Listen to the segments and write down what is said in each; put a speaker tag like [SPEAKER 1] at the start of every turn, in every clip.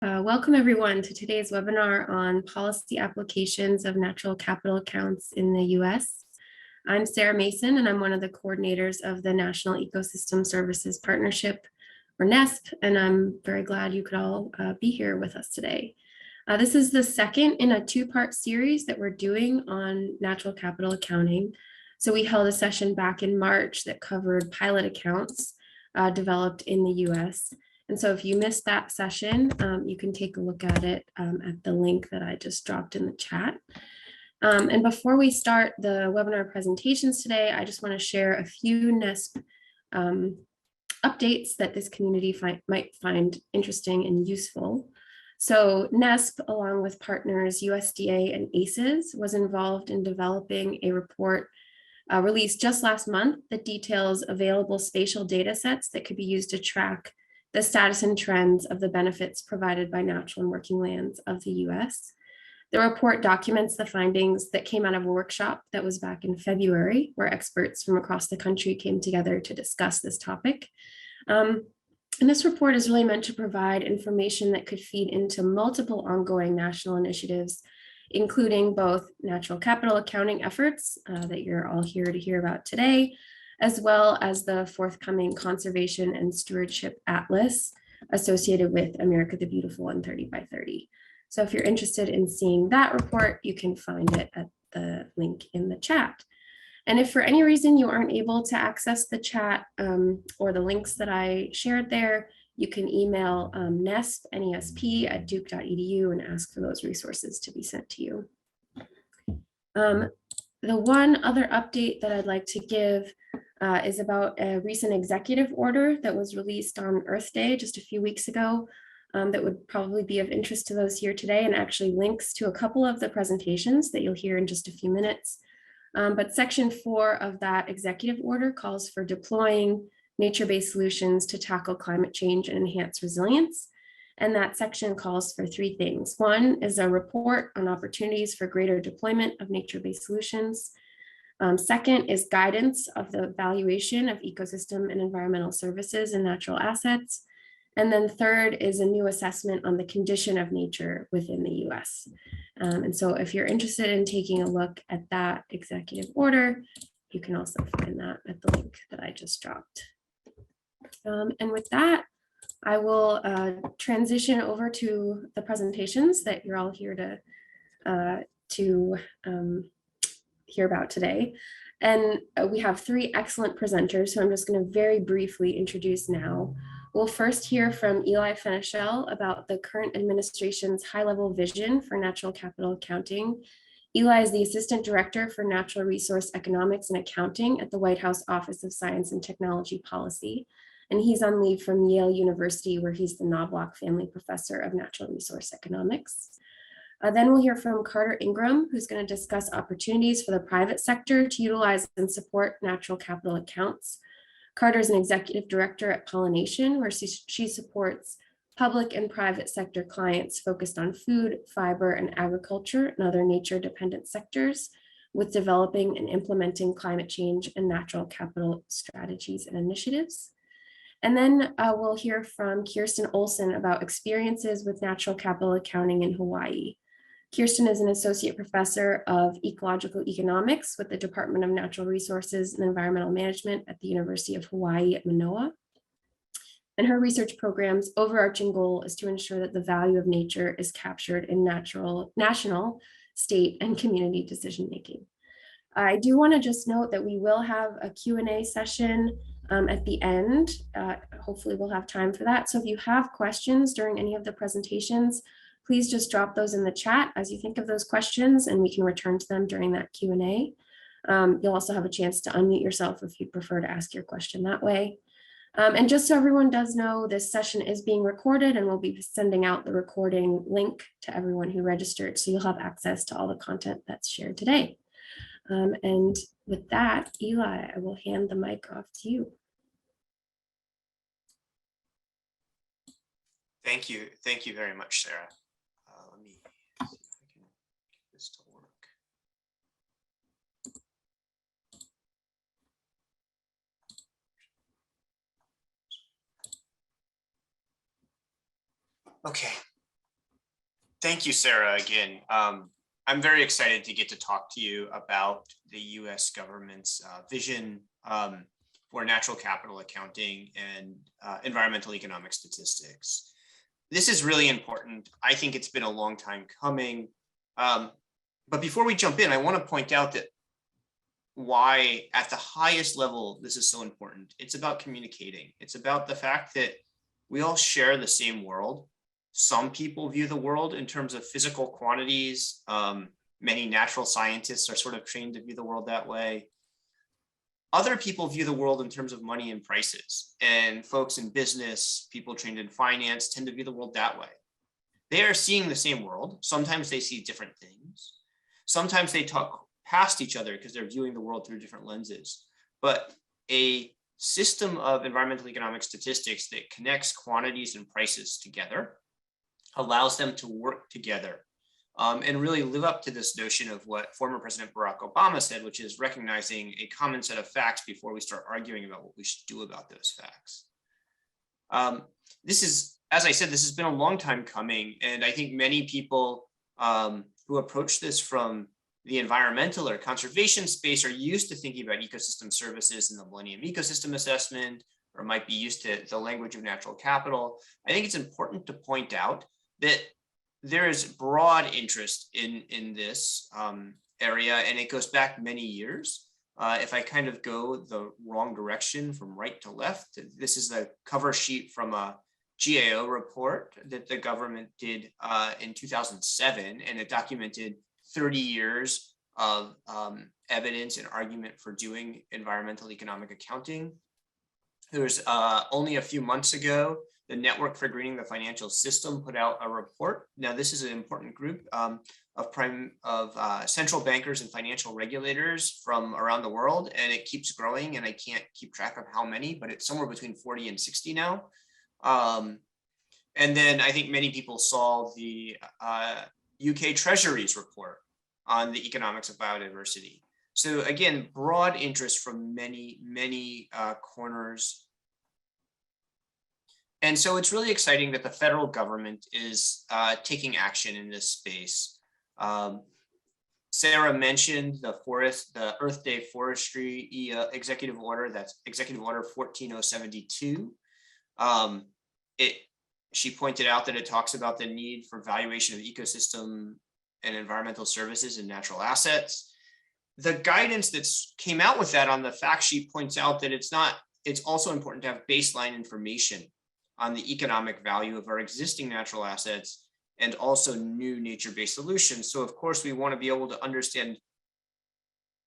[SPEAKER 1] Welcome everyone to today's webinar on policy applications of natural capital accounts in the US. I'm Sarah Mason and I'm one of the coordinators of the National Ecosystem Services Partnership, or NESP, and I'm very glad you could all be here with us today. This is the second in a two-part series that we're doing on natural capital accounting. So we held a session back in March that covered pilot accounts developed in the US. And so if you missed that session, you can take a look at it at the link that I just dropped in the chat. And before we start the webinar presentations today, I just want to share a few NESP updates that this community might find interesting and useful. So NESP, along with partners USDA and ACES, was involved in developing a report released just last month that details available spatial data sets that could be used to track the status and trends of the benefits provided by natural and working lands of the US. The report documents the findings that came out of a workshop that was back in February, where experts from across the country came together to discuss this topic. And this report is really meant to provide information that could feed into multiple ongoing national initiatives, including both natural capital accounting efforts that you're all here to hear about today, as well as the forthcoming Conservation and Stewardship Atlas associated with America the Beautiful and 30 by 30. So if you're interested in seeing that report, you can find it at the link in the chat. And if for any reason you aren't able to access the chat or the links that I shared there, you can email nesp@duke.edu and ask for those resources to be sent to you. The one other update that I'd like to give is about a recent executive order that was released on Earth Day just a few weeks ago that would probably be of interest to those here today, and actually links to a couple of the presentations that you'll hear in just a few minutes. But section 4 of that executive order calls for deploying nature-based solutions to tackle climate change and enhance resilience. And that section calls for 3 things. One is a report on opportunities for greater deployment of nature-based solutions. Second is guidance of the valuation of ecosystem and environmental services and natural assets. And then third is a new assessment on the condition of nature within the US. And so if you're interested in taking a look at that executive order, you can also find that at the link that I just dropped. And with that, I will transition over to the presentations that you're all here to hear about today. And we have 3 excellent presenters, so I'm just going to very briefly introduce now. We'll first hear from Eli Fenichel about the current administration's high-level vision for natural capital accounting. Eli is the Assistant Director for Natural Resource Economics and Accounting at the White House Office of Science and Technology Policy. And he's on leave from Yale University, where he's the Knobloch Family Professor of Natural Resource Economics. Then we'll hear from Carter Ingram, who's going to discuss opportunities for the private sector to utilize and support natural capital accounts. Carter is an executive director at Pollination, where she supports public and private sector clients focused on food, fiber, and agriculture and other nature-dependent sectors with developing and implementing climate change and natural capital strategies and initiatives. And then we'll hear from Kirsten Oleson about experiences with natural capital accounting in Hawaii. Kirsten is an associate professor of ecological economics with the Department of Natural Resources and Environmental Management at the University of Hawaii at Manoa. And her research program's overarching goal is to ensure that the value of nature is captured in national, state, and community decision-making. I do want to just note that we will have a Q&A session at the end. Hopefully we'll have time for that. So if you have questions during any of the presentations, please just drop those in the chat as you think of those questions, and we can return to them during that Q&A. You'll also have a chance to unmute yourself if you prefer to ask your question that way. And just so everyone does know, this session is being recorded, and we'll be sending out the recording link to everyone who registered, so you'll have access to all the content that's shared today. And with that, Eli, I will hand the mic off to you.
[SPEAKER 2] Thank you very much, Sarah. Let me see if I can get this to work. Okay, Thank you, Sarah, again. I'm very excited to get to talk to you about the US government's vision for natural capital accounting and environmental economic statistics. This is really important. I think it's been a long time coming. But before we jump in, I want to point out that why at the highest level this is so important. It's about communicating. It's about the fact that we all share the same world. Some people view the world in terms of physical quantities. Many natural scientists are sort of trained to view the world that way. Other people view the world in terms of money and prices, and folks in business, people trained in finance tend to view the world that way. They are seeing the same world. Sometimes they see different things. Sometimes they talk past each other because they're viewing the world through different lenses. But a system of environmental economic statistics that connects quantities and prices together allows them to work together and really live up to this notion of what former President Barack Obama said, which is recognizing a common set of facts before we start arguing about what we should do about those facts. This is, as I said, this has been a long time coming, and I think many people who approach this from the environmental or conservation space are used to thinking about ecosystem services in the Millennium Ecosystem Assessment, or might be used to the language of natural capital. I think it's important to point out that there is broad interest in this area, and it goes back many years. If I kind of go the wrong direction from right to left, this is the cover sheet from a GAO report that the government did in 2007, and it documented 30 years of evidence and argument for doing environmental economic accounting. There was only a few months ago, the Network for Greening the Financial System put out a report. Now, this is an important group of central bankers and financial regulators from around the world, and it keeps growing, and I can't keep track of how many, but it's somewhere between 40 and 60 now. And then I think many people saw the UK Treasury's report on the economics of biodiversity. So again, broad interest from many corners. And so it's really exciting that the federal government is taking action in this space. Sarah mentioned the Earth Day Forestry executive order, that's Executive Order 14072. She pointed out that it talks about the need for valuation of ecosystem and environmental services and natural assets. The guidance that came out with that on the fact sheet points out that it's also important to have baseline information on the economic value of our existing natural assets and also new nature-based solutions. So of course, we want to be able to understand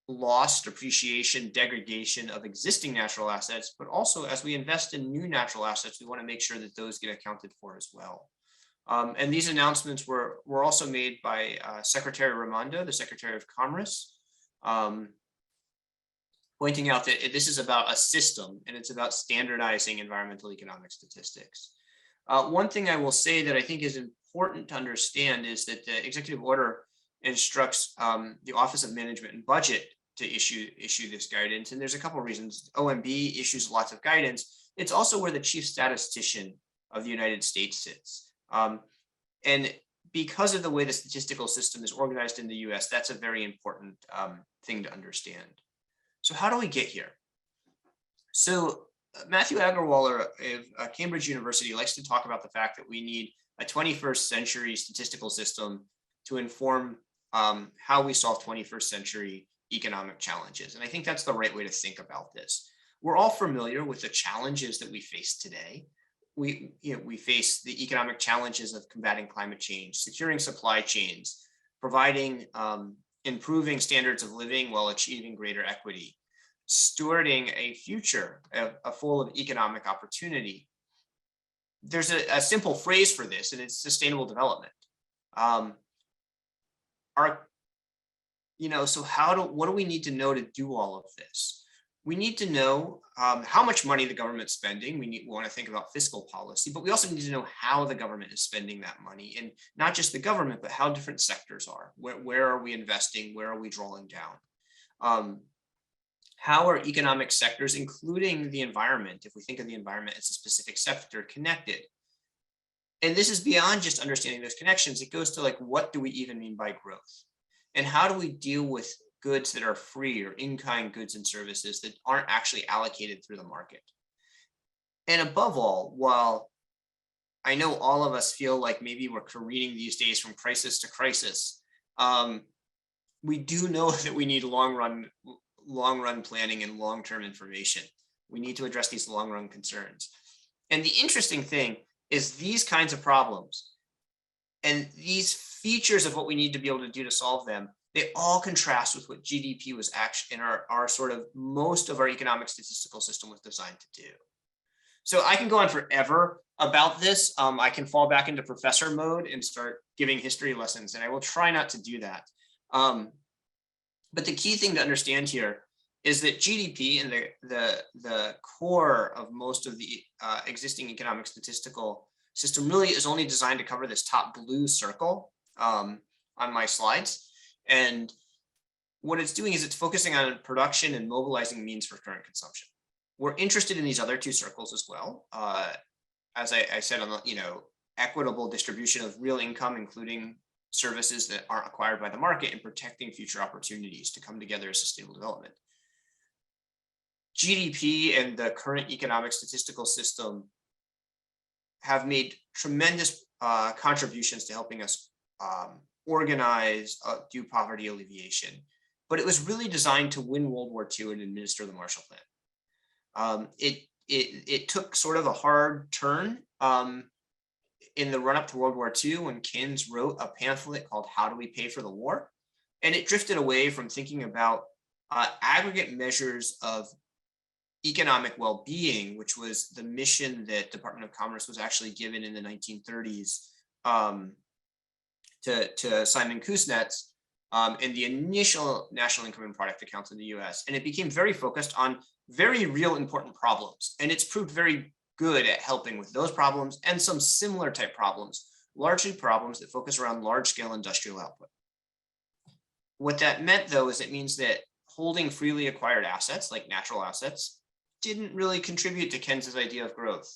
[SPEAKER 2] loss, depreciation, degradation of existing natural assets, but also as we invest in new natural assets, we want to make sure that those get accounted for as well. And these announcements were also made by Secretary Raimondo, the Secretary of Commerce, pointing out that this is about a system and it's about standardizing environmental economic statistics. One thing I will say that I think is important to understand is that the executive order instructs the Office of Management and Budget to issue this guidance. And there's a couple of reasons. OMB issues lots of guidance. It's also where the chief statistician of the United States sits. And because of the way the statistical system is organized in the US, that's a very important thing to understand. So how do we get here? So Matthew Agarwal of Cambridge University likes to talk about the fact that we need a 21st century statistical system to inform how we solve 21st century economic challenges. And I think that's the right way to think about this. We're all familiar with the challenges that we face today. We face the economic challenges of combating climate change, securing supply chains, providing improving standards of living while achieving greater equity, stewarding a future full of economic opportunity. There's a simple phrase for this, and it's sustainable development. So what do we need to know to do all of this? We need to know how much money the government's spending. We want to think about fiscal policy, but we also need to know how the government is spending that money, and not just the government, but how different sectors are. Where are we investing? Where are we drawing down? How are economic sectors, including the environment, if we think of the environment as a specific sector, connected? And this is beyond just understanding those connections. It goes to like, what do we even mean by growth? And how do we deal with goods that are free or in-kind goods and services that aren't actually allocated through the market? And above all, while I know all of us feel like maybe we're careening these days from crisis to crisis, we do know that we need long run planning and long-term information. We need to address these long run concerns. And the interesting thing is these kinds of problems and these features of what we need to be able to do to solve them, they all contrast with what GDP was actually in our sort of most of our economic statistical system was designed to do. So I can go on forever about this. I can fall back into professor mode and start giving history lessons, and I will try not to do that. But the key thing to understand here is that GDP and the core of most of the existing economic statistical system really is only designed to cover this top blue circle on my slides. And what it's doing is it's focusing on production and mobilizing means for current consumption. We're interested in these other two circles as well. As I said, on the equitable distribution of real income, including services that aren't acquired by the market, and protecting future opportunities to come together as sustainable development. GDP and the current economic statistical system have made tremendous contributions to helping us organize, do poverty alleviation, but it was really designed to win World War II and administer the Marshall Plan. It took sort of a hard turn in the run up to World War II when Keynes wrote a pamphlet called How Do We Pay for the War? And it drifted away from thinking about aggregate measures of economic well-being, which was the mission that Department of Commerce was actually given in the 1930s to Simon Kuznets in the initial national income and product accounts in the US. And it became very focused on very real important problems. And it's proved very good at helping with those problems and some similar type problems, largely problems that focus around large scale industrial output. What that meant though, is it means that holding freely acquired assets like natural assets didn't really contribute to Keynes's idea of growth.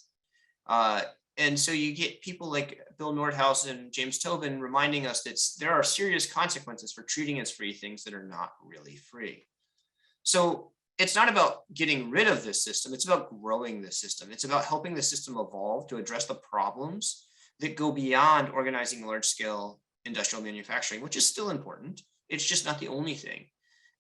[SPEAKER 2] And so you get people like Bill Nordhaus and James Tobin reminding us that there are serious consequences for treating as free things that are not really free. So it's not about getting rid of this system, it's about growing the system. It's about helping the system evolve to address the problems that go beyond organizing large-scale industrial manufacturing, which is still important. It's just not the only thing.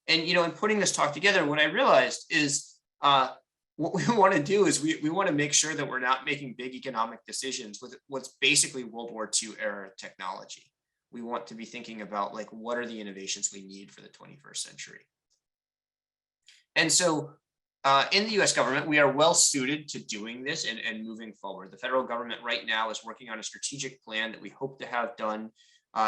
[SPEAKER 2] And in putting this talk together, what I realized is what we want to do is we want to make sure that we're not making big economic decisions with what's basically World War II era technology. We want to be thinking about like, what are the innovations we need for the 21st century? And so in the US government, we are well suited to doing this and moving forward. The federal government right now is working on a strategic plan that we hope to have done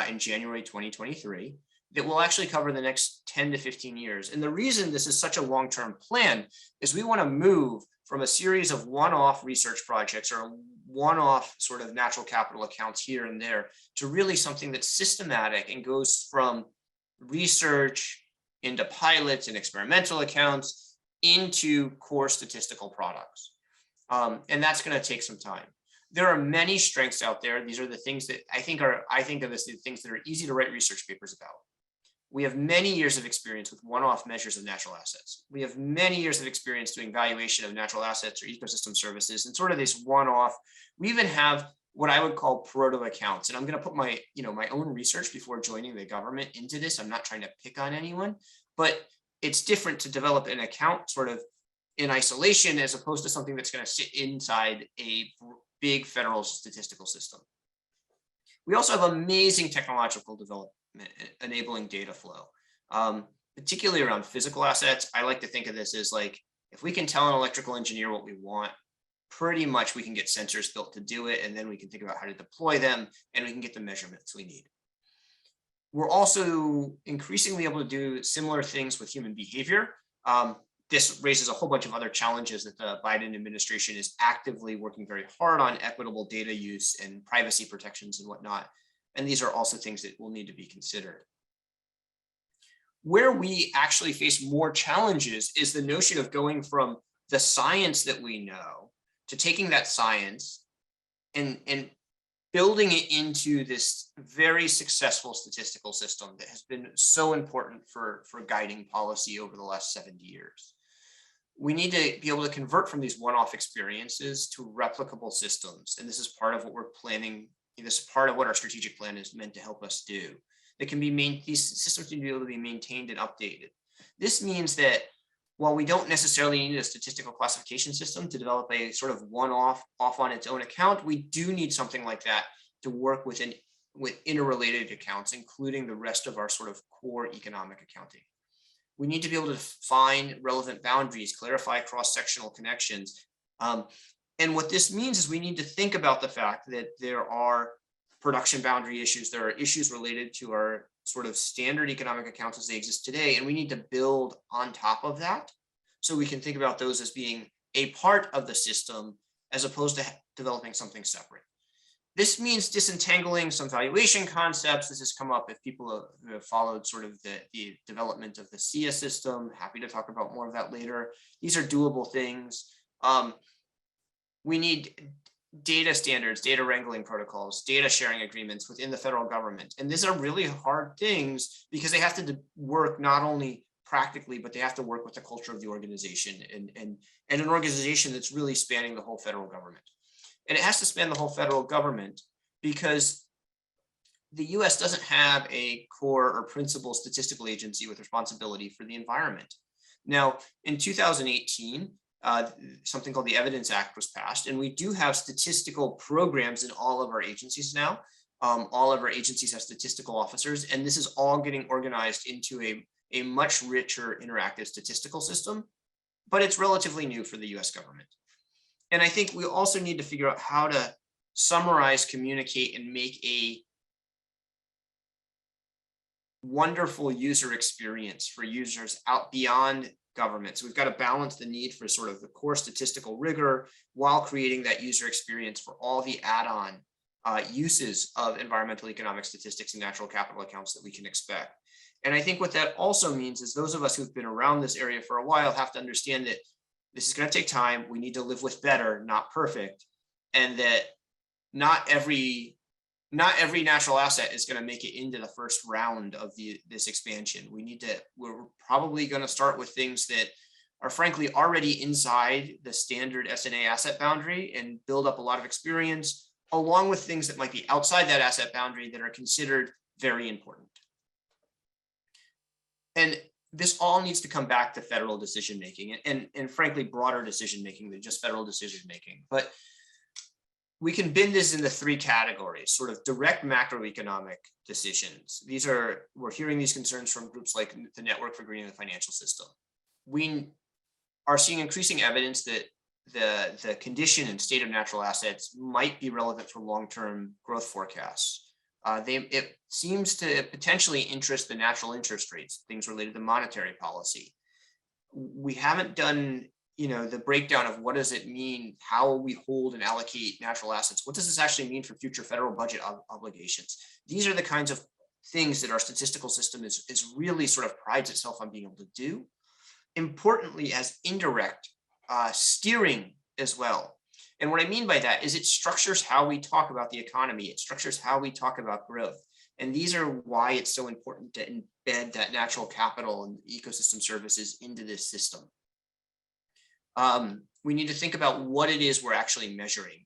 [SPEAKER 2] in January 2023 that will actually cover the next 10 to 15 years. And the reason this is such a long-term plan is we want to move from a series of one-off research projects or one-off sort of natural capital accounts here and there to really something that's systematic and goes from research into pilots and experimental accounts into core statistical products. And that's going to take some time. There are many strengths out there. These are the things that I think of as the things that are easy to write research papers about. We have many years of experience with one-off measures of natural assets. We have many years of experience doing valuation of natural assets or ecosystem services and sort of this one-off. We even have what I would call proto accounts. And I'm going to put my, my own research before joining the government into this. I'm not trying to pick on anyone, but it's different to develop an account sort of in isolation as opposed to something that's going to sit inside a big federal statistical system. We also have amazing technological development enabling data flow, particularly around physical assets. I like to think of this as like, if we can tell an electrical engineer what we want, pretty much we can get sensors built to do it, and then we can think about how to deploy them, and we can get the measurements we need. We're also increasingly able to do similar things with human behavior. This raises a whole bunch of other challenges that the Biden administration is actively working very hard on, equitable data use and privacy protections and whatnot. And these are also things that will need to be considered. Where we actually face more challenges is the notion of going from the science that we know to taking that science and building it into this very successful statistical system that has been so important for guiding policy over the last 70 years. We need to be able to convert from these one-off experiences to replicable systems. And this is part of what we're planning. This is part of what our strategic plan is meant to help us do. That can be these systems need to be able to be maintained and updated. This means that while we don't necessarily need a statistical classification system to develop a sort of one-off off on its own account, we do need something like that to work with interrelated accounts, including the rest of our sort of core economic accounting. We need to be able to find relevant boundaries, clarify cross-sectional connections. And what this means is we need to think about the fact that there are production boundary issues. There are issues related to our sort of standard economic accounts as they exist today. And we need to build on top of that. So we can think about those as being a part of the system as opposed to developing something separate. This means disentangling some valuation concepts. This has come up if people have followed sort of the development of the SEEA system. Happy to talk about more of that later. These are doable things. We need data standards, data wrangling protocols, data sharing agreements within the federal government. And these are really hard things because they have to work not only practically, but they have to work with the culture of the organization and an organization that's really spanning the whole federal government. And it has to span the whole federal government because the US doesn't have a core or principal statistical agency with responsibility for the environment. Now, in 2018, something called the Evidence Act was passed, and we do have statistical programs in all of our agencies now. All of our agencies have statistical officers, and this is all getting organized into a much richer interactive statistical system, but it's relatively new for the US government. And I think we also need to figure out how to summarize, communicate, and make a wonderful user experience for users out beyond government. So we've got to balance the need for sort of the core statistical rigor while creating that user experience for all the add-on uses of environmental economic statistics and natural capital accounts that we can expect. And I think what that also means is those of us who've been around this area for a while have to understand that this is going to take time. We need to live with better, not perfect, and that not every natural asset is going to make it into the first round of this expansion. We're probably going to start with things that are frankly already inside the standard SNA asset boundary and build up a lot of experience, along with things that might be outside that asset boundary that are considered very important. And this all needs to come back to federal decision-making and frankly, broader decision-making than just federal decision-making. But we can bin this into three categories, sort of direct macroeconomic decisions. We're hearing these concerns from groups like the Network for Greening the Financial System. We are seeing increasing evidence that the condition and state of natural assets might be relevant for long-term growth forecasts. It seems to potentially interest the natural interest rates, things related to monetary policy. We haven't done the breakdown of what does it mean, how we hold and allocate natural assets. What does this actually mean for future federal budget obligations? These are the kinds of things that our statistical system is really sort of prides itself on being able to do. Importantly, as indirect steering as well. And what I mean by that is it structures how we talk about the economy. It structures how we talk about growth. And these are why it's so important to embed that natural capital and ecosystem services into this system. We need to think about what it is we're actually measuring,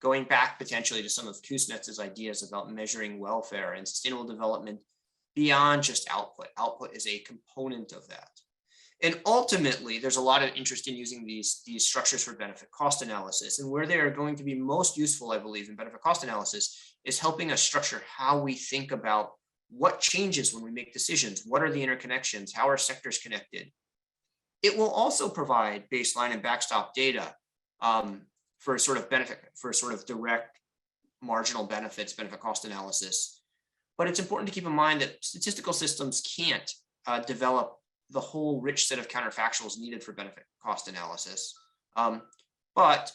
[SPEAKER 2] going back potentially to some of Kuznets's ideas about measuring welfare and sustainable development beyond just output. Output is a component of that. And ultimately, there's a lot of interest in using these structures for benefit cost analysis. And where they are going to be most useful, I believe, in benefit cost analysis is helping us structure how we think about what changes when we make decisions. What are the interconnections? How are sectors connected? It will also provide baseline and backstop data for sort of direct marginal benefits, benefit cost analysis. But it's important to keep in mind that statistical systems can't develop the whole rich set of counterfactuals needed for benefit cost analysis. But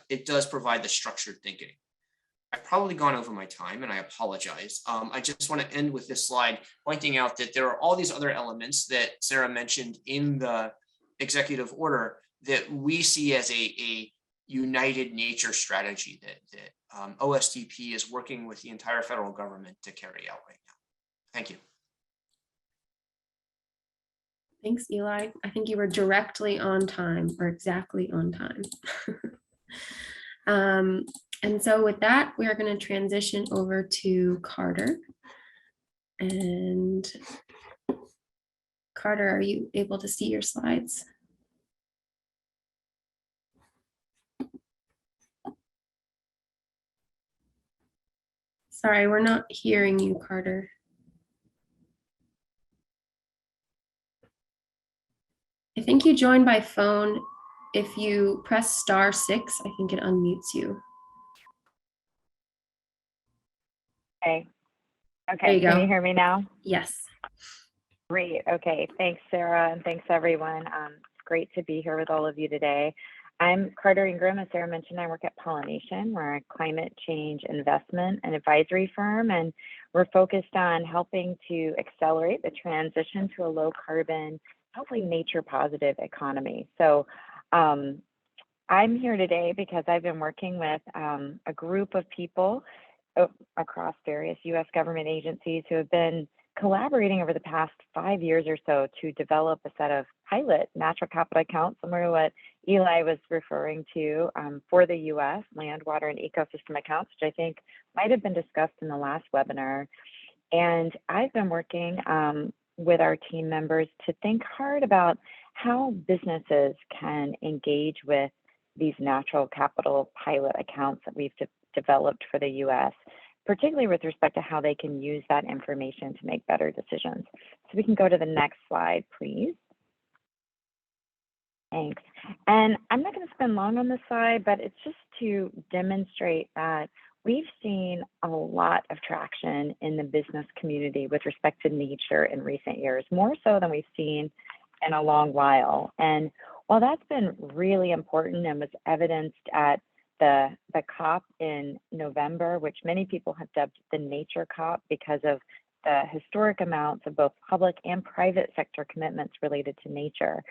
[SPEAKER 2] it does provide the structured thinking. I've probably gone over my time and I apologize. I just want to end with this slide pointing out that there are all these other elements that Sarah mentioned in the executive order that we see as a united nature strategy that OSDP is working with the entire federal government to carry out right now. Thank you.
[SPEAKER 1] Thanks, Eli. I think you were directly on time, or exactly on time. And so with that, we are going to transition over to Carter. And Carter, are you able to see your slides? Sorry, we're not hearing you, Carter. I think you joined by phone. If you press *6, I think it unmutes you.
[SPEAKER 3] Okay.
[SPEAKER 1] There
[SPEAKER 3] Okay.
[SPEAKER 1] you go.
[SPEAKER 3] Can you hear me now?
[SPEAKER 1] Yes.
[SPEAKER 3] Great. Okay. Thanks, Sarah, and thanks everyone. It's great to be here with all of you today. I'm Carter Ingram. As Sarah mentioned, I work at Pollination. We're a climate change investment and advisory firm, and we're focused on helping to accelerate the transition to a low carbon, hopefully nature positive economy. So I'm here today because I've been working with a group of people across various U.S. government agencies who have been collaborating over the past 5 years or so to develop a set of pilot natural capital accounts, similar to what Eli was referring to for the U.S. land, water, and ecosystem accounts, which I think might have been discussed in the last webinar. And I've been working with our team members to think hard about how businesses can engage with these natural capital pilot accounts that we've developed for the U.S., particularly with respect to how they can use that information to make better decisions. So we can go to the next slide, please. Thanks. And I'm not going to spend long on this slide, but it's just to demonstrate that we've seen a lot of traction in the business community with respect to nature in recent years, more so than we've seen in a long while. And while that's been really important and was evidenced at the COP in November, which many people have dubbed the Nature COP because of the historic amounts of both public and private sector commitments related to nature,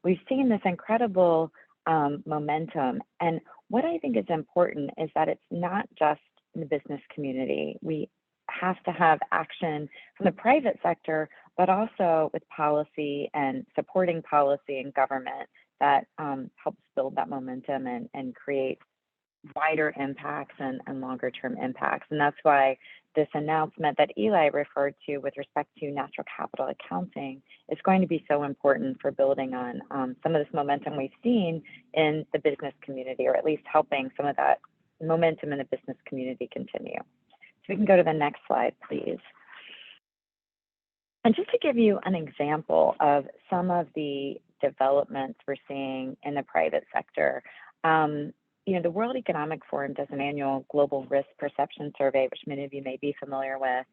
[SPEAKER 3] we've seen this incredible momentum. And what I think is important is that it's not just in the business community. We have to have action from the private sector, but also with policy and supporting policy and government that helps build that momentum and create wider impacts and longer term impacts. And that's why this announcement that Eli referred to with respect to natural capital accounting is going to be so important for building on some of this momentum we've seen in the business community, or at least helping some of that momentum in the business community continue. So we can go to the next slide, please. And just to give you an example of some of the developments we're seeing in the private sector, the World Economic Forum does an annual global risk perception survey, which many of you may be familiar with,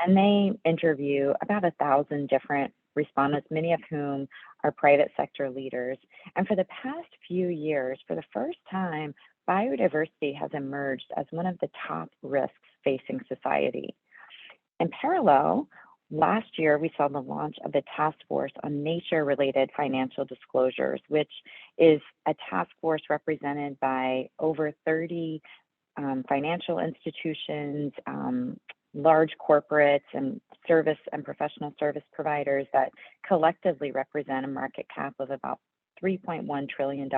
[SPEAKER 3] and they interview about 1,000 different respondents, many of whom are private sector leaders. And for the past few years, for the first time, biodiversity has emerged as one of the top risks facing society. In parallel, last year, we saw the launch of the Task Force on Nature-Related Financial Disclosures, which is a task force represented by over 30 financial institutions, large corporates, and service and professional service providers that collectively represent a market cap of about $3.1 trillion.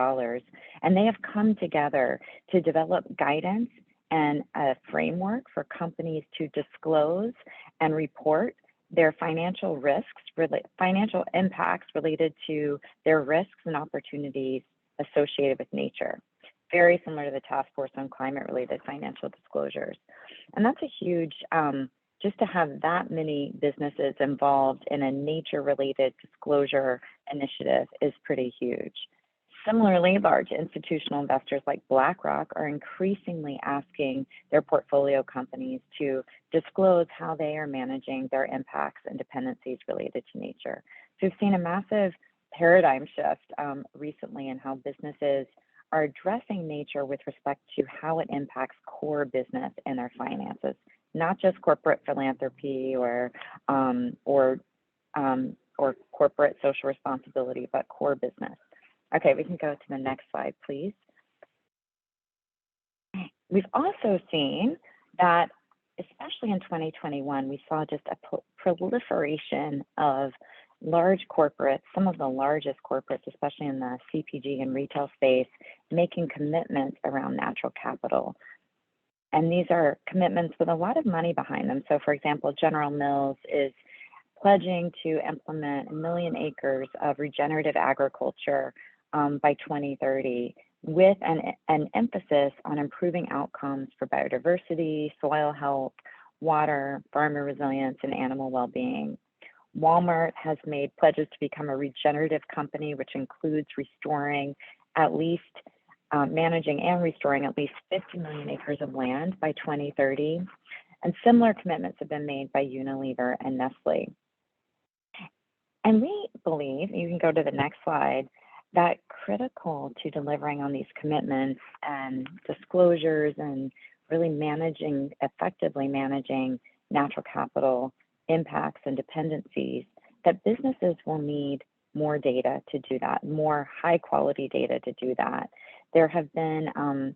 [SPEAKER 3] And they have come together to develop guidance and a framework for companies to disclose and report their financial risks, financial impacts related to their risks and opportunities associated with nature. Very similar to the Task Force on Climate-Related Financial Disclosures. And that's a huge, just to have that many businesses involved in a nature-related disclosure initiative is pretty huge. Similarly, large institutional investors like BlackRock are increasingly asking their portfolio companies to disclose how they are managing their impacts and dependencies related to nature. So we've seen a massive paradigm shift recently in how businesses are addressing nature with respect to how it impacts core business and their finances, not just corporate philanthropy or corporate social responsibility, but core business. Okay, we can go to the next slide, please. We've also seen that, especially in 2021, we saw just a proliferation of large corporates, some of the largest corporates, especially in the CPG and retail space, making commitments around natural capital. And these are commitments with a lot of money behind them. So for example, General Mills is pledging to implement 1 million acres of regenerative agriculture by 2030, with an emphasis on improving outcomes for biodiversity, soil health, water, farmer resilience, and animal well-being. Walmart has made pledges to become a regenerative company, which includes restoring at least, managing and restoring at least 50 million acres of land by 2030. And similar commitments have been made by Unilever and Nestle. And we believe, you can go to the next slide, that critical to delivering on these commitments and disclosures and really effectively managing natural capital impacts and dependencies, that businesses will need more data to do that, more high quality data to do that. There have been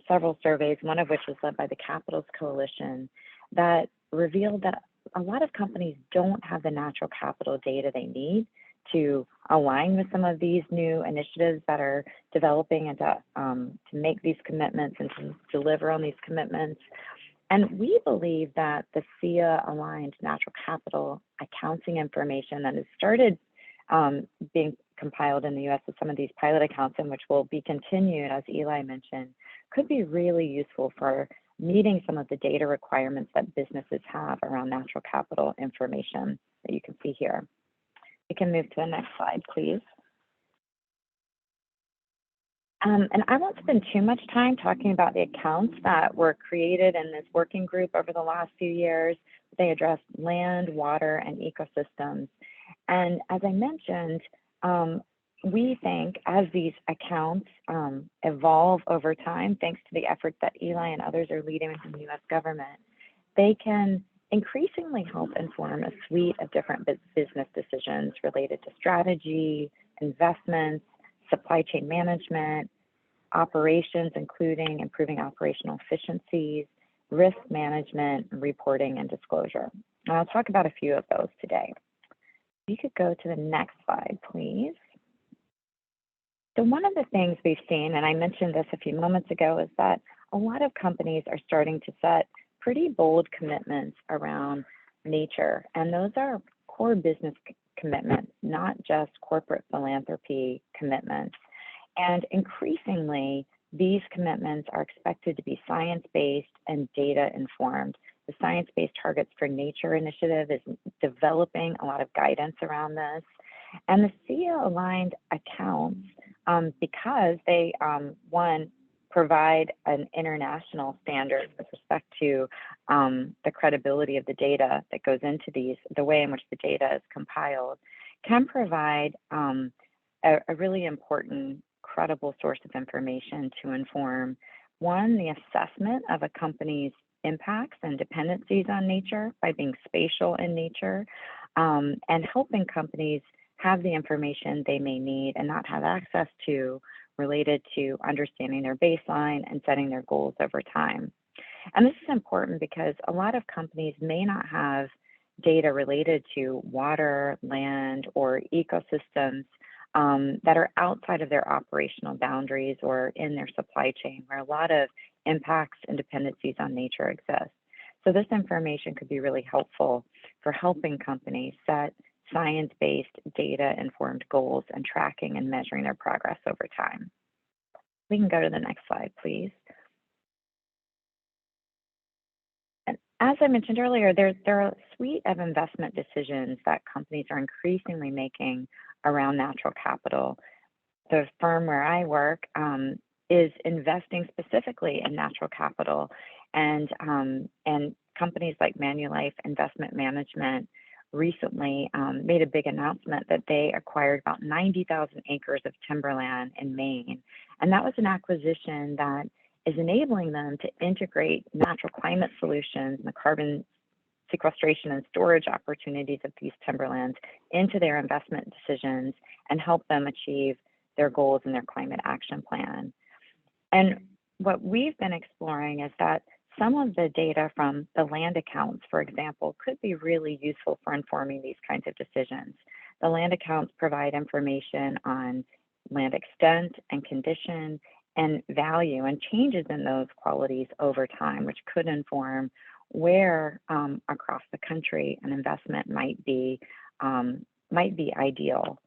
[SPEAKER 3] several surveys, one of which was led by the Capitals Coalition, that revealed that a lot of companies don't have the natural capital data they need to align with some of these new initiatives that are developing and to make these commitments and to deliver on these commitments. And we believe that the SEEA aligned natural capital accounting information that has started being compiled in the US with some of these pilot accounts, and which will be continued, as Eli mentioned, could be really useful for meeting some of the data requirements that businesses have around natural capital information that you can see here. We can move to the next slide, please. And I won't spend too much time talking about the accounts that were created in this working group over the last few years. They address land, water, and ecosystems. And as I mentioned, we think as these accounts evolve over time, thanks to the effort that Eli and others are leading within the US government, they can increasingly help inform a suite of different business decisions related to strategy, investments, supply chain management, operations, including improving operational efficiencies, risk management, reporting, and disclosure. And I'll talk about a few of those today. You could go to the next slide, please. So one of the things we've seen, and I mentioned this a few moments ago, is that a lot of companies are starting to set pretty bold commitments around nature. And those are core business commitments, not just corporate philanthropy commitments. And increasingly, these commitments are expected to be science-based and data-informed. The Science Based Targets for Nature initiative is developing a lot of guidance around this. And the SEEA-aligned accounts, because they, one, provide an international standard with respect to the credibility of the data that goes into these, the way in which the data is compiled, can provide a really important, credible source of information to inform, one, the assessment of a company's impacts and dependencies on nature by being spatial in nature, and helping companies have the information they may need and not have access to related to understanding their baseline and setting their goals over time. And this is important because a lot of companies may not have data related to water, land, or ecosystems that are outside of their operational boundaries or in their supply chain, where a lot of impacts and dependencies on nature exist. So this information could be really helpful for helping companies set science-based, data-informed goals and tracking and measuring their progress over time. We can go to the next slide, please. And as I mentioned earlier, there are a suite of investment decisions that companies are increasingly making around natural capital. The firm where I work is investing specifically in natural capital, and companies like Manulife Investment Management recently made a big announcement that they acquired about 90,000 acres of timberland in Maine. And that was an acquisition that is enabling them to integrate natural climate solutions and the carbon sequestration and storage opportunities of these timberlands into their investment decisions and help them achieve their goals in their climate action plan. And what we've been exploring is that some of the data from the land accounts, for example, could be really useful for informing these kinds of decisions. The land accounts provide information on land extent and condition and value and changes in those qualities over time, which could inform where across the country an investment might be ideal.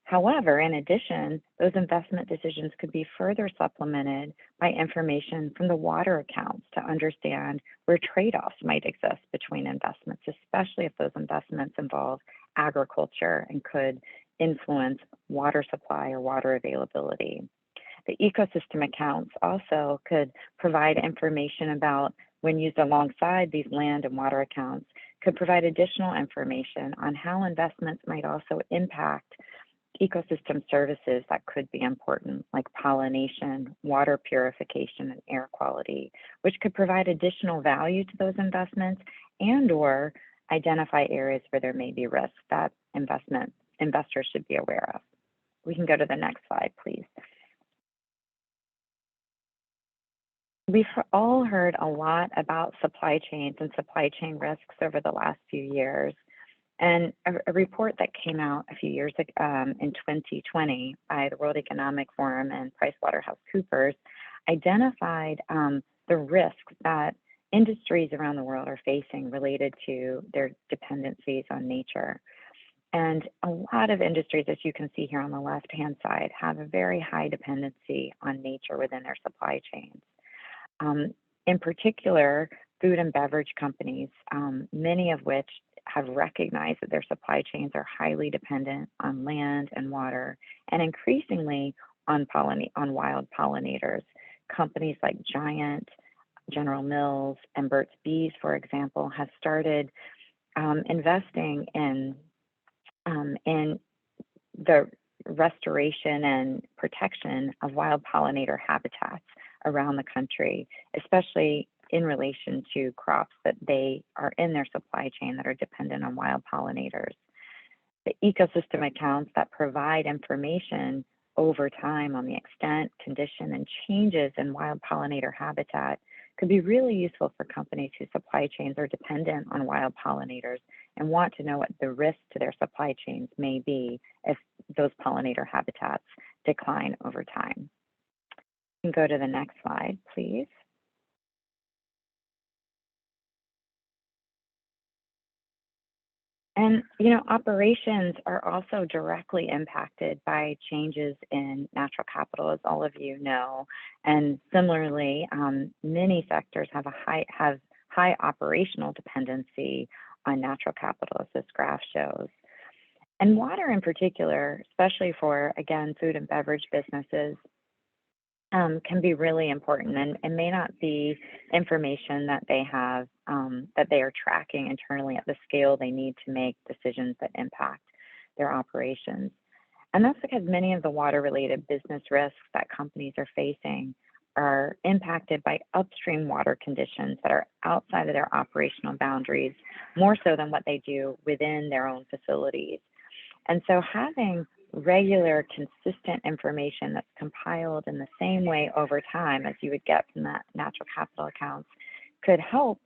[SPEAKER 3] However, in addition, those investment decisions could be further supplemented by information from the water accounts to understand where trade-offs might exist between investments, especially if those investments involve agriculture and could influence water supply or water availability. The ecosystem accounts also could provide information about, when used alongside these land and water accounts, could provide additional information on how investments might also impact ecosystem services that could be important, like pollination, water purification, and air quality, which could provide additional value to those investments and/or identify areas where there may be risks that investors should be aware of. We can go to the next slide, please. We've all heard a lot about supply chains and supply chain risks over the last few years. And a report that came out a few years ago in 2020 by the World Economic Forum and PricewaterhouseCoopers identified the risks that industries around the world are facing related to their dependencies on nature. And a lot of industries, as you can see here on the left-hand side, have a very high dependency on nature within their supply chains. In particular, food and beverage companies, many of which have recognized that their supply chains are highly dependent on land and water, and increasingly on wild pollinators. Companies like Giant, General Mills, and Burt's Bees, for example, have started investing in the restoration and protection of wild pollinator habitats around the country, especially in relation to crops that they are in their supply chain that are dependent on wild pollinators. The ecosystem accounts that provide information over time on the extent, condition, and changes in wild pollinator habitat could be really useful for companies whose supply chains are dependent on wild pollinators and want to know what the risks to their supply chains may be if those pollinator habitats decline over time. You can go to the next slide, please. And, operations are also directly impacted by changes in natural capital, as all of you know. And similarly, many sectors have high operational dependency on natural capital, as this graph shows. And water in particular, especially for, again, food and beverage businesses, can be really important and may not be information that they have, that they are tracking internally at the scale they need to make decisions that impact their operations. And that's because many of the water-related business risks that companies are facing are impacted by upstream water conditions that are outside of their operational boundaries, more so than what they do within their own facilities. And so having regular, consistent information that's compiled in the same way over time as you would get from that natural capital accounts could help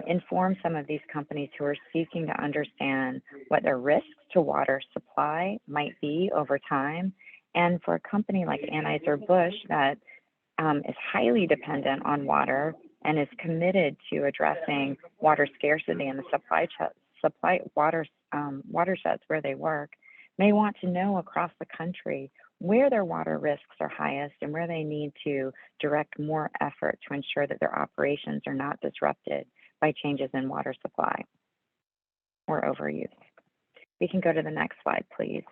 [SPEAKER 3] inform some of these companies who are seeking to understand what their risks to water supply might be over time. And for a company like Anheuser-Busch that is highly dependent on water and is committed to addressing water scarcity in the watersheds where they work, may want to know across the country where their water risks are highest and where they need to direct more effort to ensure that their operations are not disrupted by changes in water supply or overuse. We can go to the next slide, please.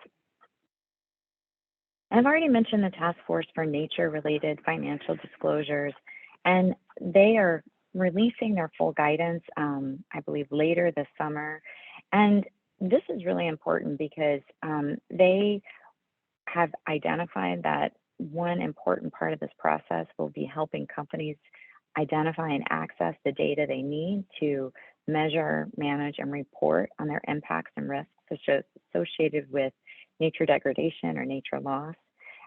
[SPEAKER 3] I've already mentioned the Task Force for Nature-Related Financial Disclosures, and they are releasing their full guidance, I believe, later this summer. And this is really important because they have identified that one important part of this process will be helping companies identify and access the data they need to measure, manage, and report on their impacts and risks associated with nature degradation or nature loss.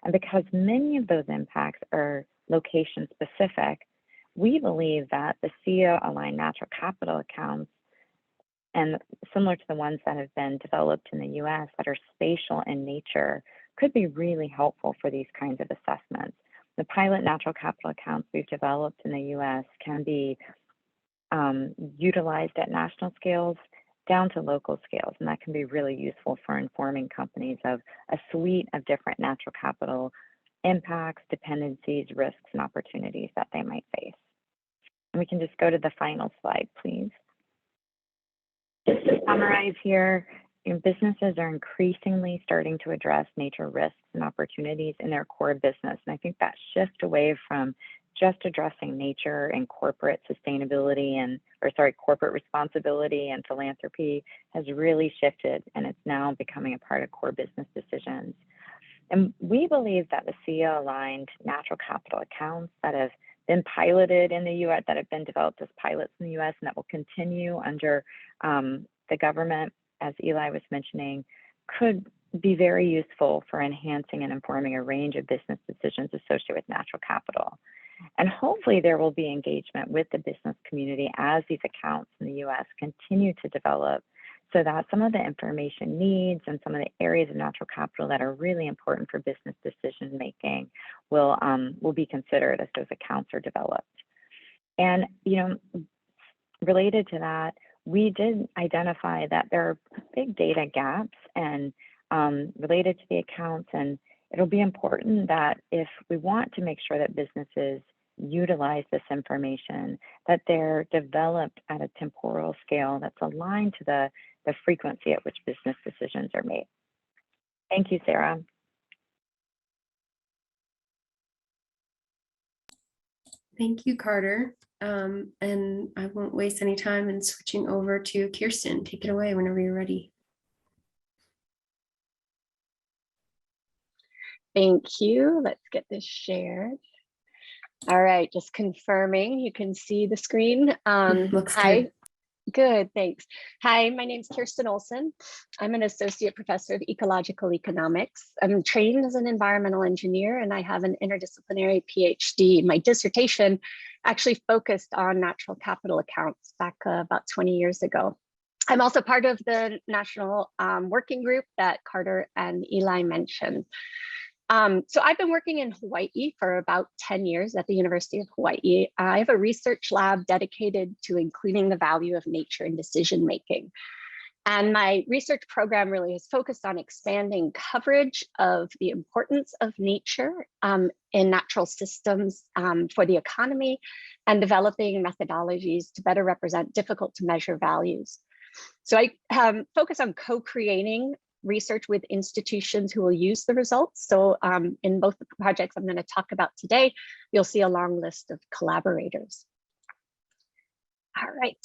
[SPEAKER 3] And because many of those impacts are location specific, we believe that the SEEA aligned natural capital accounts, and similar to the ones that have been developed in the US that are spatial in nature, could be really helpful for these kinds of assessments. The pilot natural capital accounts we've developed in the US can be utilized at national scales down to local scales, and that can be really useful for informing companies of a suite of different natural capital impacts, dependencies, risks, and opportunities that they might face. And we can just go to the final slide, please. Just to summarize here, businesses are increasingly starting to address nature risks and opportunities in their core business. And I think that shift away from just addressing nature and corporate sustainability corporate responsibility and philanthropy has really shifted, and it's now becoming a part of core business decisions. And we believe that the SEEA aligned natural capital accounts that have been piloted in the US, that have been developed as pilots in the US, and that will continue under the government, as Eli was mentioning, could be very useful for enhancing and informing a range of business decisions associated with natural capital. And hopefully there will be engagement with the business community as these accounts in the US continue to develop, so that some of the information needs and some of the areas of natural capital that are really important for business decision making will be considered as those accounts are developed. And related to that, we did identify that there are big data gaps and related to the accounts, and it'll be important that if we want to make sure that businesses utilize this information, that they're developed at a temporal scale that's aligned to the frequency at which business decisions are made. Thank you, Sarah.
[SPEAKER 1] Thank you, Carter. And I won't waste any time in switching over to Kirsten. Take it away whenever you're ready.
[SPEAKER 4] Thank you. Let's get this shared. All right, just confirming you can see the screen.
[SPEAKER 1] Looks
[SPEAKER 4] hi.
[SPEAKER 1] good.
[SPEAKER 4] Good, thanks. Hi, my name is Kirsten Oleson. I'm an associate professor of ecological economics. I'm trained as an environmental engineer, and I have an interdisciplinary PhD. My dissertation actually focused on natural capital accounts back about 20 years ago. I'm also part of the national working group that Carter and Eli mentioned. So I've been working in Hawaii for about 10 years at the University of Hawaii. I have a research lab dedicated to including the value of nature in decision making. And my research program really is focused on expanding coverage of the importance of nature in natural systems for the economy, and developing methodologies to better represent difficult to measure values. So I focus on co-creating research with institutions who will use the results. So in both the projects I'm going to talk about today, you'll see a long list of collaborators. All right,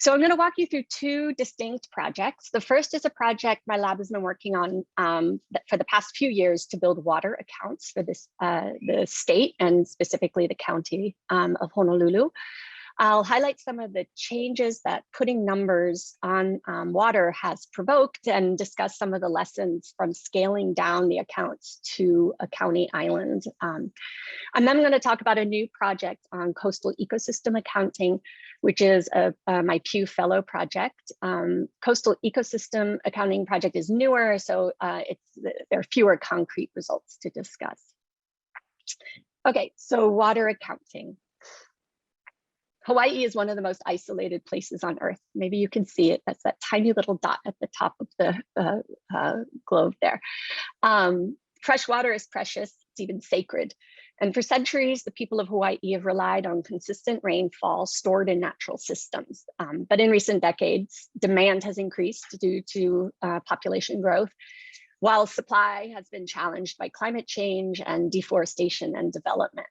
[SPEAKER 4] so I'm going to walk you through two distinct projects. The first is a project my lab has been working on for the past few years to build water accounts for this, the state and specifically the county of Honolulu. I'll highlight some of the changes that putting numbers on water has provoked, and discuss some of the lessons from scaling down the accounts to a county island. And then I'm going to talk about a new project on coastal ecosystem accounting, which is my Pew Fellow project. Coastal ecosystem accounting project is newer, so there are fewer concrete results to discuss. Okay, so water accounting. Hawaii is one of the most isolated places on Earth. Maybe you can see it. That's that tiny little dot at the top of the globe there. Fresh water is precious. It's even sacred. And for centuries, the people of Hawaii have relied on consistent rainfall stored in natural systems. But in recent decades, demand has increased due to population growth, while supply has been challenged by climate change and deforestation and development.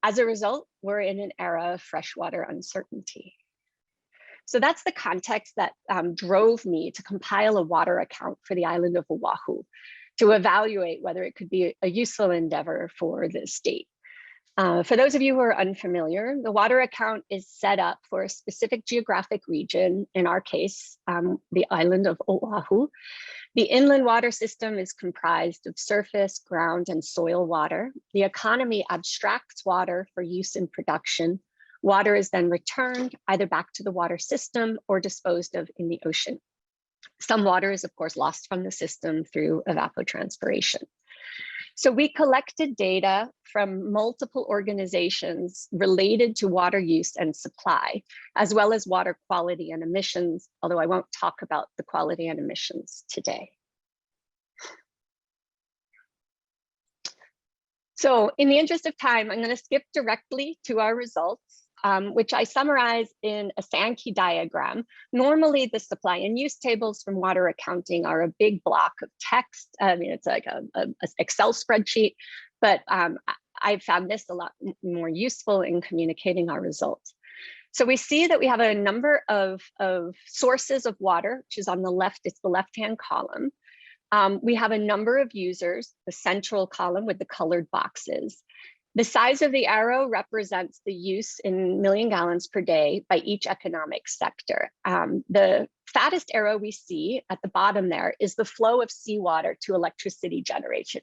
[SPEAKER 4] As a result, we're in an era of freshwater uncertainty. So that's the context that drove me to compile a water account for the island of Oahu, to evaluate whether it could be a useful endeavor for the state. For those of you who are unfamiliar, the water account is set up for a specific geographic region, in our case, the island of Oahu. The inland water system is comprised of surface, ground, and soil water. The economy abstracts water for use in production. Water is then returned either back to the water system or disposed of in the ocean. Some water is, of course, lost from the system through evapotranspiration. So we collected data from multiple organizations related to water use and supply, as well as water quality and emissions, although I won't talk about the quality and emissions today. So in the interest of time, I'm going to skip directly to our results, which I summarize in a Sankey diagram. Normally, the supply and use tables from water accounting are a big block of text. I mean, it's like an Excel spreadsheet, but I found this a lot more useful in communicating our results. So we see that we have a number of sources of water, which is on the left, it's the left-hand column. We have a number of users, the central column with the colored boxes. The size of the arrow represents the use in million gallons per day by each economic sector. The fattest arrow we see at the bottom there is the flow of seawater to electricity generation.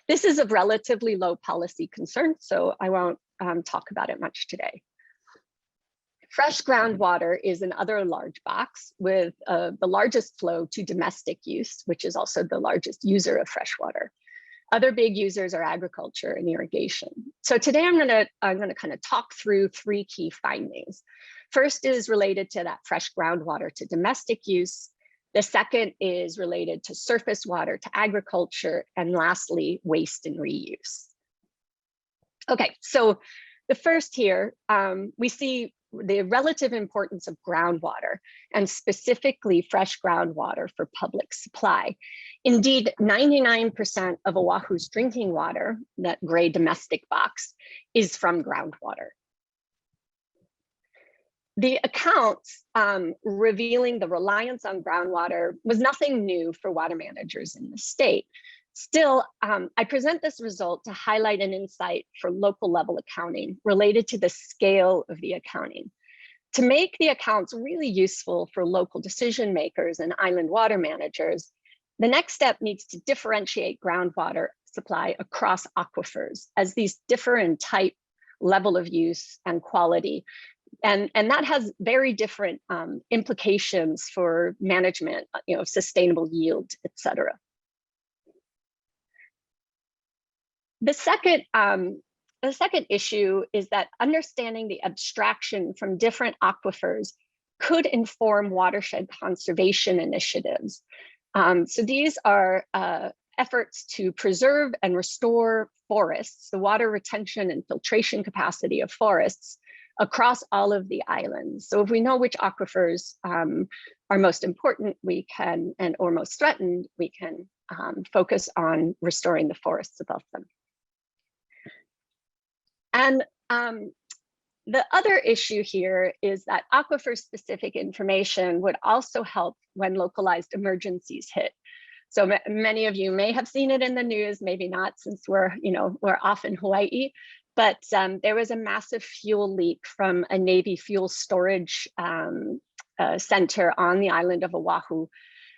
[SPEAKER 4] This is of relatively low policy concern, so I won't talk about it much today. Fresh groundwater is another large box with the largest flow to domestic use, which is also the largest user of fresh water. Other big users are agriculture and irrigation. So today I'm gonna kind of talk through three key findings. First is related to that fresh groundwater to domestic use. The second is related to surface water to agriculture. And lastly, waste and reuse. Okay, so the first here, we see the relative importance of groundwater, and specifically fresh groundwater for public supply. Indeed, 99% of Oahu's drinking water, that gray domestic box, is from groundwater. The accounts revealing the reliance on groundwater was nothing new for water managers in the state. Still, I present this result to highlight an insight for local level accounting related to the scale of the accounting. To make the accounts really useful for local decision makers and island water managers, the next step needs to differentiate groundwater supply across aquifers as these differ in type, level of use, and quality. And that has very different implications for management, sustainable yield, et cetera. The second issue is that understanding the abstraction from different aquifers could inform watershed conservation initiatives. So these are efforts to preserve and restore forests, the water retention and filtration capacity of forests across all of the islands. So if we know which aquifers are most important, we can, or most threatened, we can focus on restoring the forests above them. And the other issue here is that aquifer-specific information would also help when localized emergencies hit. So many of you may have seen it in the news, maybe not, since we're off in Hawaii. But there was a massive fuel leak from a Navy fuel storage center on the island of Oahu,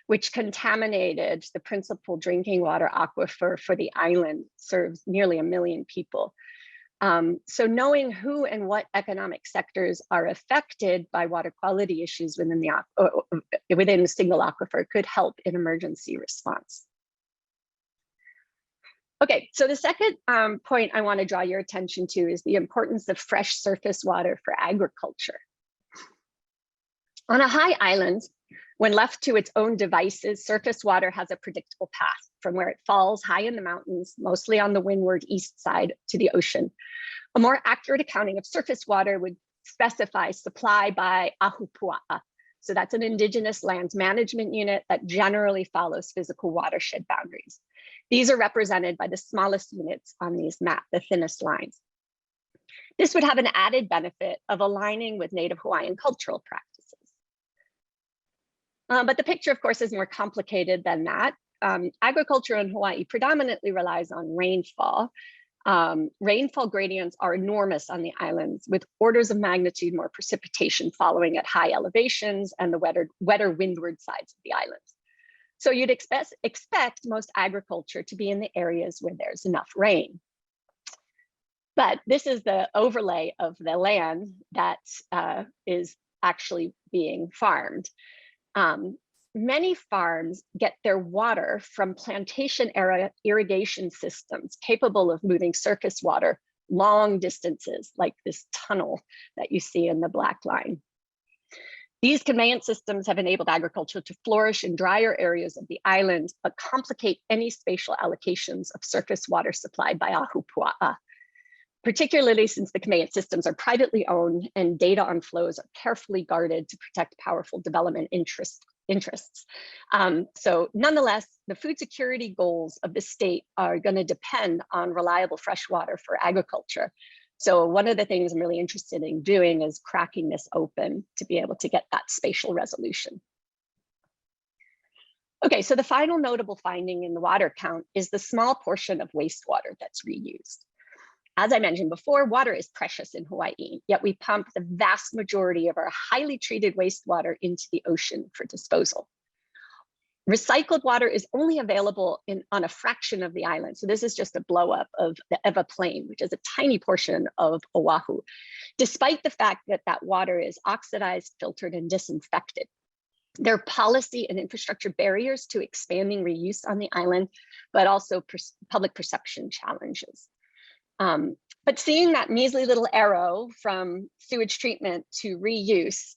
[SPEAKER 4] which contaminated the principal drinking water aquifer for the island, serves nearly 1 million people. So knowing who and what economic sectors are affected by water quality issues within a single aquifer could help in emergency response. Okay, so the second point I want to draw your attention to is the importance of fresh surface water for agriculture. On a high island, when left to its own devices, surface water has a predictable path from where it falls high in the mountains, mostly on the windward east side, to the ocean. A more accurate accounting of surface water would specify supply by ahupua'a. So that's an indigenous lands management unit that generally follows physical watershed boundaries. These are represented by the smallest units on these maps, the thinnest lines. This would have an added benefit of aligning with Native Hawaiian cultural practices. But the picture, of course, is more complicated than that. Agriculture in Hawaii predominantly relies on rainfall. Rainfall gradients are enormous on the islands, with orders of magnitude more precipitation following at high elevations and the wetter windward sides of the islands. So you'd expect most agriculture to be in the areas where there's enough rain. But this is the overlay of the land that is actually being farmed. Many farms get their water from plantation area irrigation systems capable of moving surface water long distances, like this tunnel that you see in the black line. These conveyance systems have enabled agriculture to flourish in drier areas of the island, but complicate any spatial allocations of surface water supplied by Ahupua'a, particularly since the conveyance systems are privately owned and data on flows are carefully guarded to protect powerful development interests. So nonetheless, the food security goals of the state are going to depend on reliable fresh water for agriculture. So one of the things I'm really interested in doing is cracking this open to be able to get that spatial resolution. Okay, so the final notable finding in the water count is the small portion of wastewater that's reused. As I mentioned before, water is precious in Hawaii, yet we pump the vast majority of our highly treated wastewater into the ocean for disposal. Recycled water is only available on a fraction of the island. So this is just a blow up of the Ewa Plain, which is a tiny portion of Oahu, despite the fact that that water is oxidized, filtered, and disinfected. There are policy and infrastructure barriers to expanding reuse on the island, but also public perception challenges. But seeing that measly little arrow from sewage treatment to reuse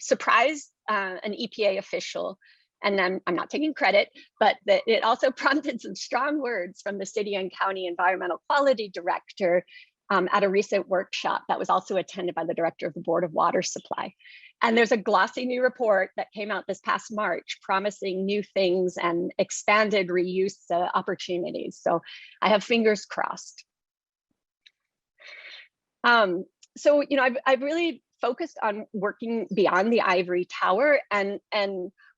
[SPEAKER 4] surprised an EPA official, and I'm not taking credit, but that it also prompted some strong words from the city and county environmental quality director at a recent workshop that was also attended by the director of the Board of Water Supply. And there's a glossy new report that came out this past March promising new things and expanded reuse opportunities. So I have fingers crossed. So, you know, I've really focused on working beyond the ivory tower, and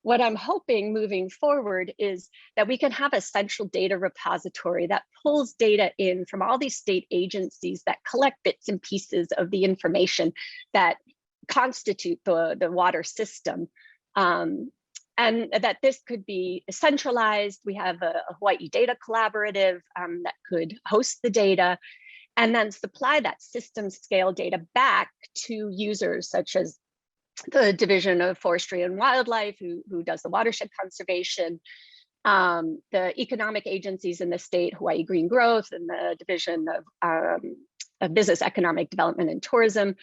[SPEAKER 4] what I'm hoping moving forward is that we can have a central data repository that pulls data in from all these state agencies that collect bits and pieces of the information that constitute the water system. And that this could be centralized. We have a Hawaiʻi data collaborative that could host the data, and then supply that system scale data back to users such as the Division of Forestry and Wildlife, who does the watershed conservation, the economic agencies in the state, Hawaii Green Growth, and the Division of Business, Economic Development and Tourism,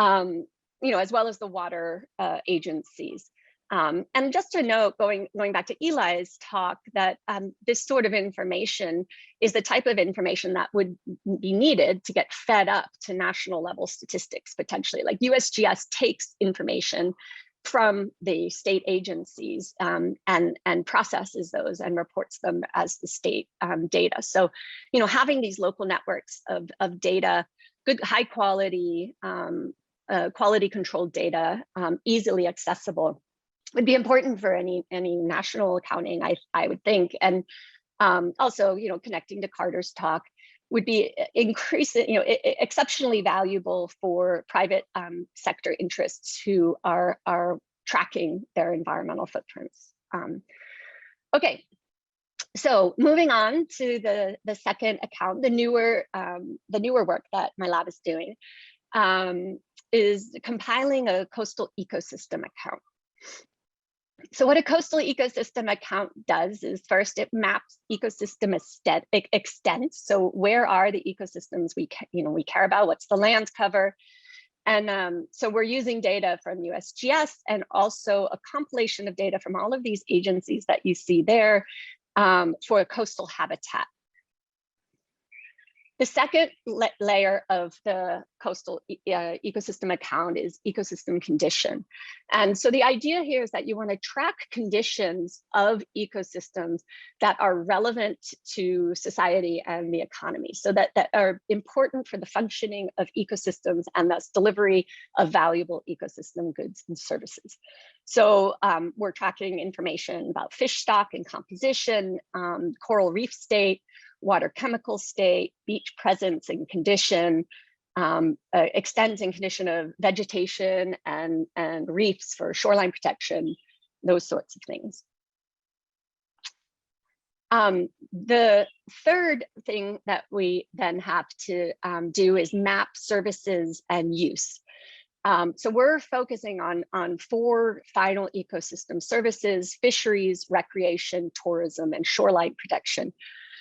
[SPEAKER 4] you know, as well as the water agencies. And just to note, going back to Eli's talk, that this sort of information is the type of information that would be needed to get fed up to national level statistics potentially. Like USGS takes information from the state agencies and processes those and reports them as the state data. So, you know, having these local networks of data, good, high quality, quality controlled data, easily accessible, would be important for any national accounting, I would think. And also, you know, connecting to Carter's talk would be exceptionally valuable for private sector interests who are tracking their environmental footprints. Okay, so moving on to the second account, the newer work that my lab is doing is compiling a coastal ecosystem account. So what a coastal ecosystem account does is first it maps ecosystem extent. So where are the ecosystems we care about? What's the land cover? And so we're using data from USGS and also a compilation of data from all of these agencies that you see there for a coastal habitat. The second layer of the coastal ecosystem account is ecosystem condition. And so the idea here is that you want to track conditions of ecosystems that are relevant to society and the economy, so that are important for the functioning of ecosystems and thus delivery of valuable ecosystem goods and services. So we're tracking information about fish stock and composition, coral reef state. water chemical state, beach presence and condition, extent and condition of vegetation and reefs for shoreline protection, those sorts of things. The third thing that we then have to do is map services and use. So we're focusing on 4 final ecosystem services: fisheries, recreation, tourism, and shoreline protection.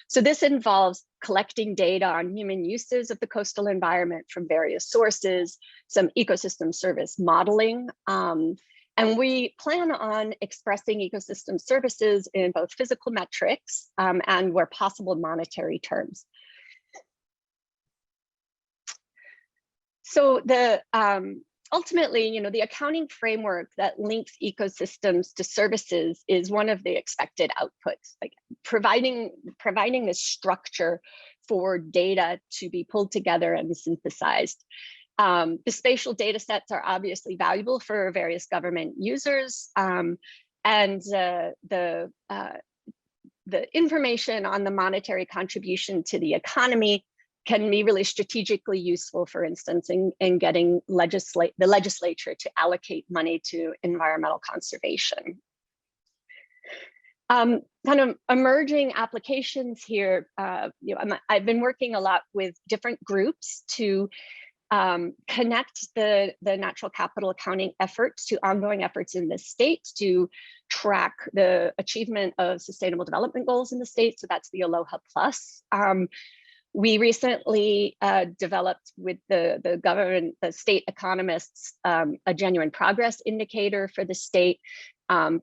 [SPEAKER 4] So this involves collecting data on human uses of the coastal environment from various sources, some ecosystem service modeling, and we plan on expressing ecosystem services in both physical metrics and, where possible, monetary terms. So ultimately, the accounting framework that links ecosystems to services is one of the expected outputs, like providing the structure for data to be pulled together and synthesized. The spatial data sets are obviously valuable for various government users, and the information on the monetary contribution to the economy can be really strategically useful, for instance, in getting the legislature to allocate money to environmental conservation. Kind of emerging applications here, I've been working a lot with different groups to connect the natural capital accounting efforts to ongoing efforts in the state to track the achievement of sustainable development goals in the state. So that's the Aloha Plus. We recently developed with the government, the state economists, a genuine progress indicator for the state,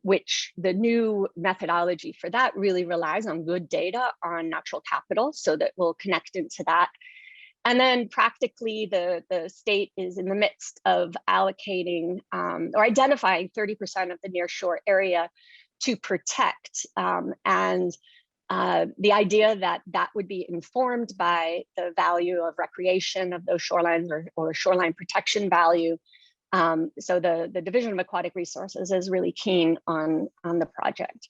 [SPEAKER 4] which the new methodology for that really relies on good data on natural capital, so that we'll connect into that. And then practically the state is in the midst of allocating or identifying 30% of the nearshore area to protect, and the idea that would be informed by the value of recreation of those shorelines or shoreline protection value. So the Division of Aquatic Resources is really keen on the project.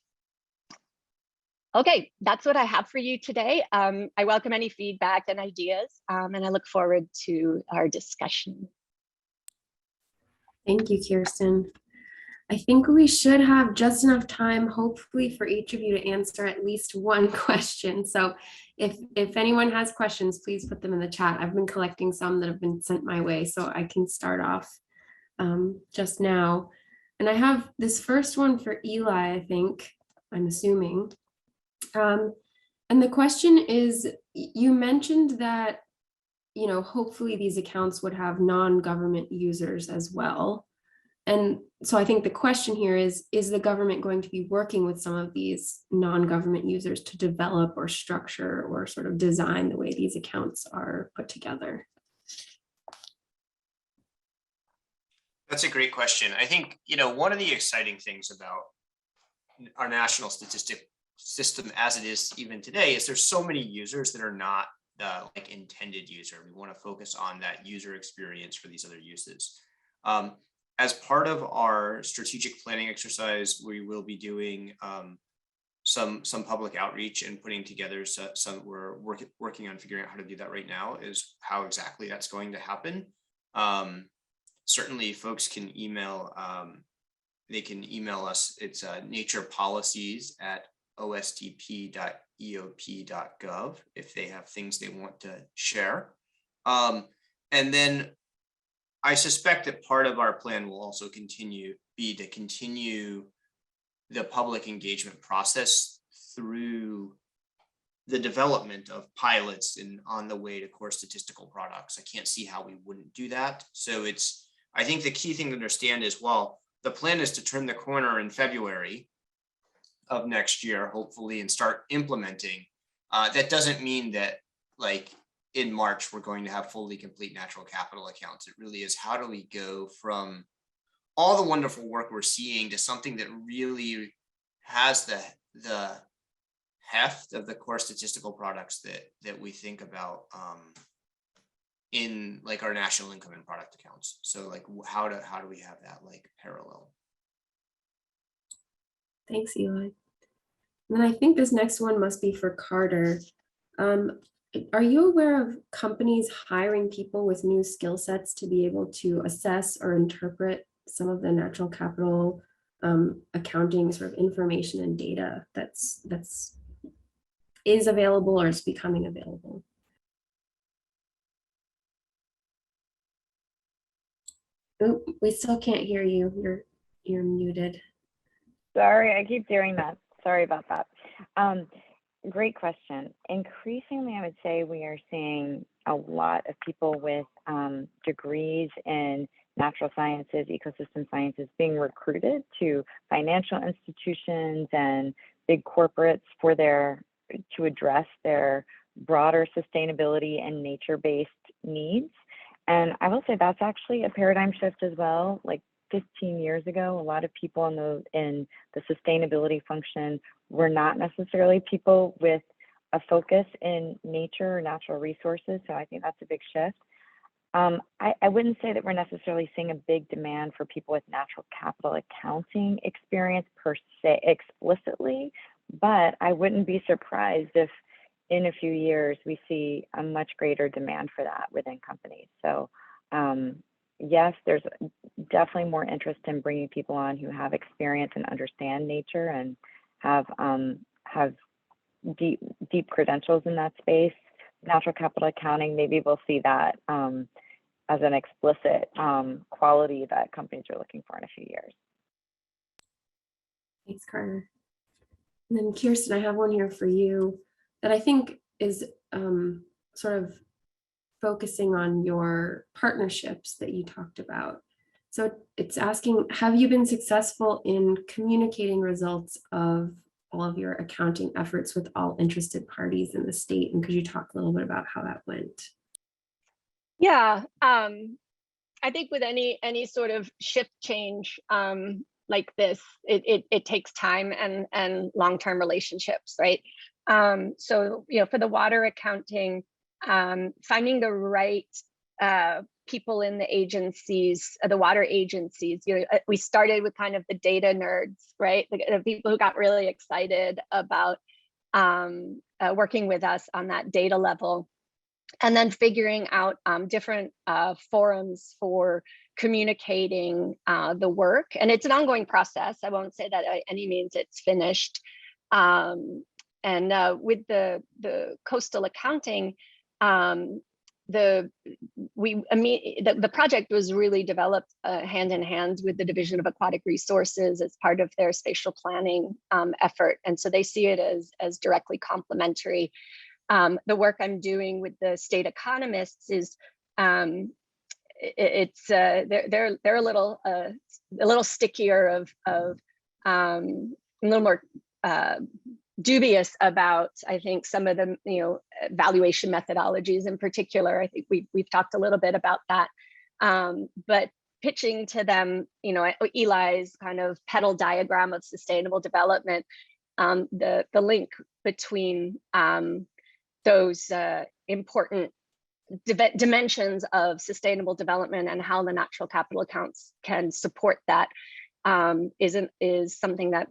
[SPEAKER 4] Okay, that's what I have for you today. I welcome any feedback and ideas, and I look forward to our discussion.
[SPEAKER 1] Thank you, Kirsten. I think we should have just enough time, hopefully, for each of you to answer at least one question. So if anyone has questions, please put them in the chat. I've been collecting some that have been sent my way, so I can start off just now. And I have this first one for Eli, I think, I'm assuming. And the question is, you mentioned that, hopefully these accounts would have non-government users as well. And so I think the question here is the government going to be working with some of these non-government users to develop or structure or sort of design the way these accounts are put together?
[SPEAKER 2] That's a great question. I think, one of the exciting things about our national statistic system as it is even today is there's so many users that are not the intended user. We want to focus on that user experience for these other uses. As part of our strategic planning exercise, we will be doing some public outreach and putting together some. We're working on figuring out how to do that right now, is how exactly that's going to happen. Certainly, folks can email. They can email us. It's naturepolicies@ostp.eop.gov if they have things they want to share. And then I suspect that part of our plan will also continue the public engagement process through the development of pilots and on the way to core statistical products. I can't see how we wouldn't do that. So I think the key thing to understand is, well, the plan is to turn the corner in February of next year, hopefully, and start implementing. That doesn't mean that in March, we're going to have fully complete natural capital accounts. It really is, how do we go from all the wonderful work we're seeing to something that really has the heft of the core statistical products that we think about in our national income and product accounts. So how do we have that parallel?
[SPEAKER 1] Thanks, Eli. And then I think this next one must be for Carter. Are you aware of companies hiring people with new skill sets to be able to assess or interpret some of the natural capital accounting sort of information and data that's is available or is becoming available? Oh, we still can't hear you. You're muted.
[SPEAKER 3] Sorry, I keep doing that. Sorry about that. Great question. Increasingly, I would say we are seeing a lot of people with degrees in natural sciences, ecosystem sciences being recruited to financial institutions and big corporates to address their broader sustainability and nature-based needs. And I will say that's actually a paradigm shift as well. Like 15 years ago, a lot of people in the sustainability function were not necessarily people with a focus in nature or natural resources. So I think that's a big shift. I wouldn't say that we're necessarily seeing a big demand for people with natural capital accounting experience per se explicitly, but I wouldn't be surprised if in a few years we see a much greater demand for that within companies. So yes, there's definitely more interest in bringing people on who have experience and understand nature and have deep credentials in that space. Natural capital accounting, maybe we'll see that as an explicit quality that companies are looking for in a few years.
[SPEAKER 1] Thanks, Carter. And then Kirsten, I have one here for you that I think is sort of focusing on your partnerships that you talked about. So it's asking, have you been successful in communicating results of all of your accounting efforts with all interested parties in the state? And could you talk a little bit about how that went?
[SPEAKER 4] Yeah, I think with any sort of shift change like this, it takes time and long-term relationships, right? So for the water accounting, finding the right people in the agencies, the water agencies. We started with kind of the data nerds, right? The people who got really excited about working with us on that data level, and then figuring out different forums for communicating the work. And it's an ongoing process. I won't say that by any means it's finished. And with the coastal accounting, the project was really developed hand in hand with the Division of Aquatic Resources as part of their spatial planning effort. And so they see it as directly complementary. The work I'm doing with the state economists is they're a little stickier a little more dubious about, I think, some of the valuation methodologies in particular. I think we've talked a little bit about that, but pitching to them, Eli's kind of petal diagram of sustainable development, the link between those important dimensions of sustainable development and how the natural capital accounts can support that is something that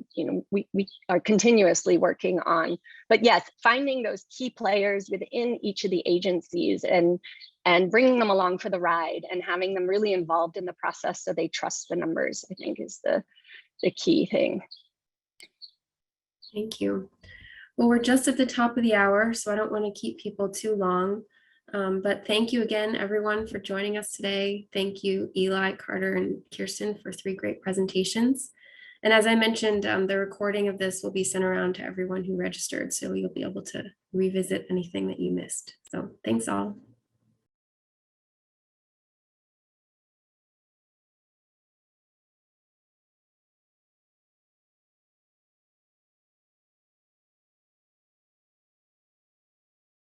[SPEAKER 4] we are continuously working on. But yes, finding those key players within each of the agencies and bringing them along for the ride and having them really involved in the process so they trust the numbers, I think, is the key thing.
[SPEAKER 1] Thank you. Well, we're just at the top of the hour, so I don't want to keep people too long. But thank you again, everyone, for joining us today. Thank you, Eli, Carter, and Kirsten for 3 great presentations. And as I mentioned, the recording of this will be sent around to everyone who registered, so you'll be able to revisit anything that you missed. So thanks all.